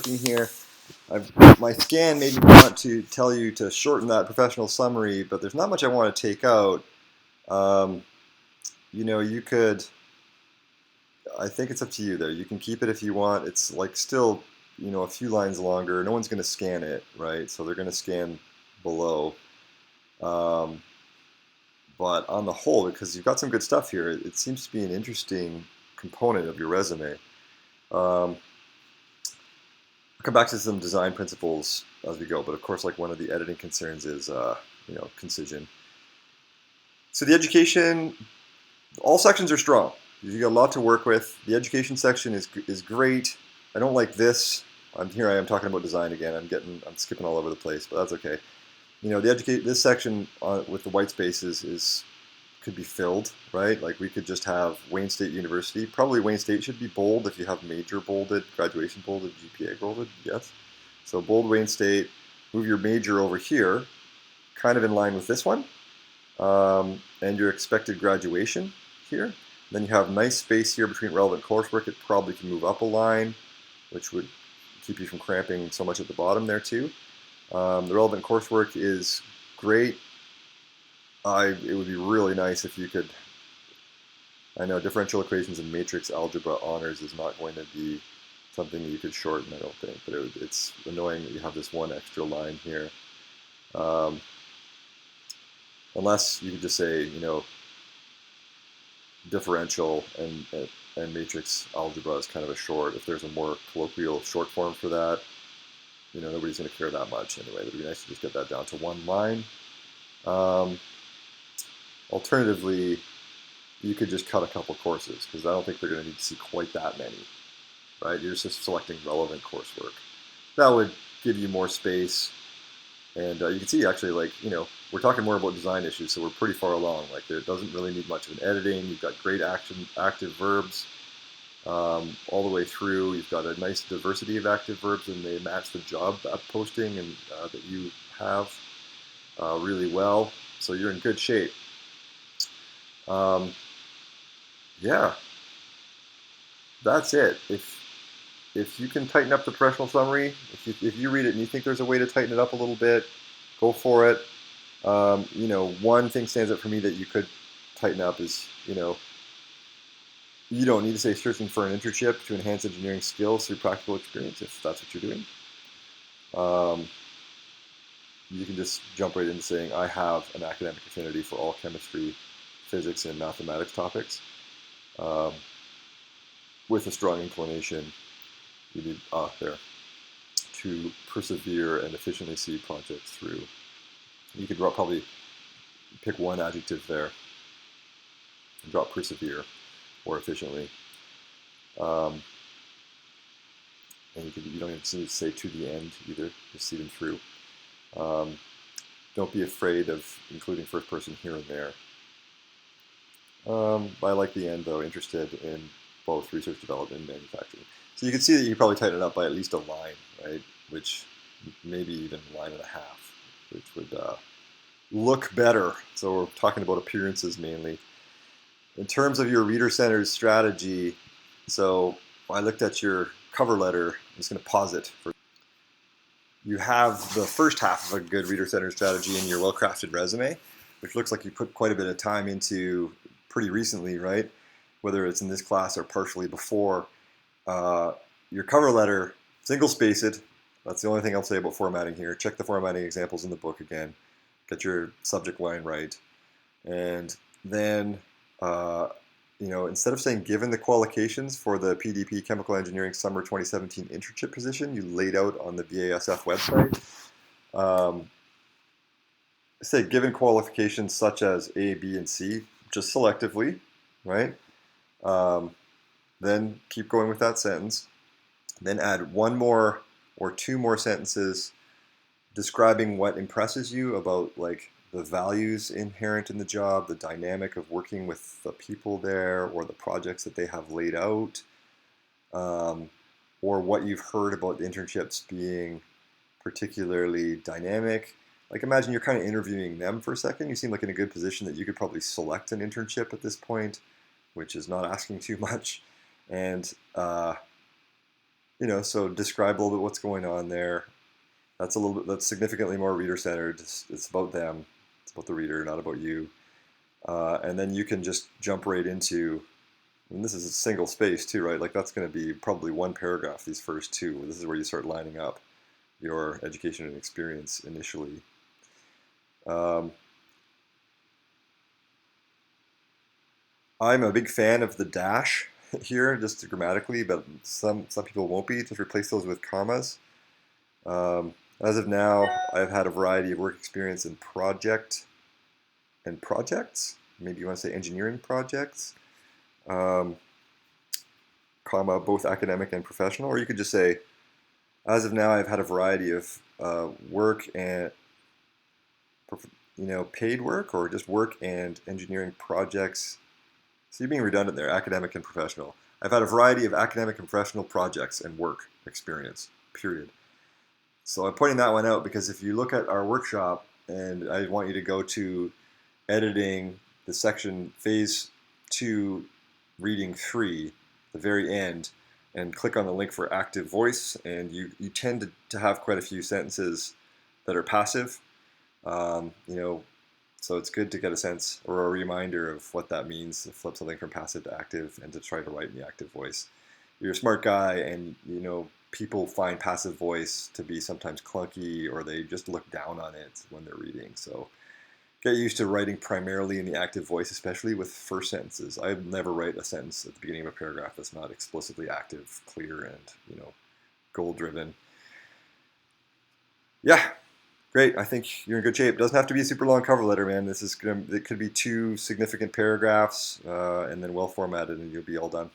looking here. My scan made me want to tell you to shorten that professional summary, but there's not much I want to take out. Um, you could, I think it's up to you there. You can keep it if you want. It's like still, a few lines longer. No one's going to scan it, right? So they're going to scan below. Um, but on the whole, because you've got some good stuff here, it seems to be an interesting component of your resume. I'll come back to some design principles as we go, but of course, like one of the editing concerns is, concision. So the education, all sections are strong. You got a lot to work with. The education section is great. I don't like this. I am talking about design again. I'm skipping all over the place, but that's okay. This section with the white spaces could be filled, right? Like we could just have Wayne State University. Probably Wayne State should be bold if you have major bolded, graduation bolded, GPA bolded, yes. So bold Wayne State, move your major over here, kind of in line with this one, and your expected graduation here. Then you have nice space here between relevant coursework. It probably can move up a line, which would keep you from cramping so much at the bottom there too. The relevant coursework is great. It would be really nice if you could. I know differential equations and matrix algebra honors is not going to be something that you could shorten, I don't think, but it's annoying that you have this one extra line here. Unless you could just say, differential and matrix algebra is kind of a short. If there's a more colloquial short form for that, nobody's going to care that much anyway. It would be nice to just get that down to one line. Alternatively, you could just cut a couple courses because I don't think they're going to need to see quite that many, right? You're just selecting relevant coursework. That would give you more space. And you can see actually, we're talking more about design issues, so we're pretty far along. Like, there doesn't really need much of an editing. You've got great active verbs all the way through. You've got a nice diversity of active verbs, and they match the job posting and that you have really well. So you're in good shape. Yeah, that's it. If you can tighten up the professional summary, if you read it and you think there's a way to tighten it up a little bit, go for it. One thing stands out for me that you could tighten up is, you don't need to say searching for an internship to enhance engineering skills through practical experience if that's what you're doing. You can just jump right into saying, I have an academic affinity for all chemistry, physics, and mathematics topics. With a strong inclination, you need, to persevere and efficiently see projects through. You could probably pick one adjective there and drop persevere or efficiently. And you don't even need to say to the end either, just see them through. Don't be afraid of including first person here and there. I like the end though, interested in both research development and manufacturing. So you can see that you can probably tighten it up by at least a line, right? Which maybe even a line and a half, which would look better. So we're talking about appearances mainly. In terms of your reader-centered strategy, so I looked at your cover letter. I'm just going to pause it. You have the first half of a good reader-centered strategy in your well-crafted resume, which looks like you put quite a bit of time into pretty recently, right? Whether it's in this class or partially before. Your cover letter, single-spaced. That's the only thing I'll say about formatting here. Check the formatting examples in the book again. Get your subject line right. And then, instead of saying given the qualifications for the PDP Chemical Engineering Summer 2017 internship position you laid out on the BASF website, say given qualifications such as A, B, and C, just selectively, right? Then keep going with that sentence. Then add one more or two more sentences describing what impresses you about like the values inherent in the job, the dynamic of working with the people there, or the projects that they have laid out, or what you've heard about the internships being particularly dynamic. Like imagine you're kind of interviewing them for a second. You seem like in a good position that you could probably select an internship at this point, which is not asking too much. And So describe a little bit what's going on there. That's significantly more reader-centered. It's about them. It's about the reader, not about you. And then you can just jump right into, and this is a single space too, right? Like that's going to be probably one paragraph, these first two. This is where you start lining up your education and experience initially. Um, I'm a big fan of the dash here, just grammatically, but some people won't be. Just replace those with commas. As of now, I've had a variety of work experience in projects. Maybe you want to say engineering projects, um, comma, both academic and professional. Or you could just say, as of now, I've had a variety of work and paid work, or just work and engineering projects. So you're being redundant there, academic and professional. I've had a variety of academic and professional projects and work experience, period. So I'm pointing that one out because if you look at our workshop, and I want you to go to editing the section phase 2, reading 3, the very end, and click on the link for active voice, and you tend to have quite a few sentences that are passive. So it's good to get a sense or a reminder of what that means to flip something from passive to active and to try to write in the active voice. You're a smart guy, and people find passive voice to be sometimes clunky, or they just look down on it when they're reading. So get used to writing primarily in the active voice, especially with first sentences. I never write a sentence at the beginning of a paragraph that's not explicitly active, clear, and goal-driven. Yeah, great. I think you're in good shape. Doesn't have to be a super long cover letter, man. It could be 2 significant paragraphs, and then well formatted, and you'll be all done.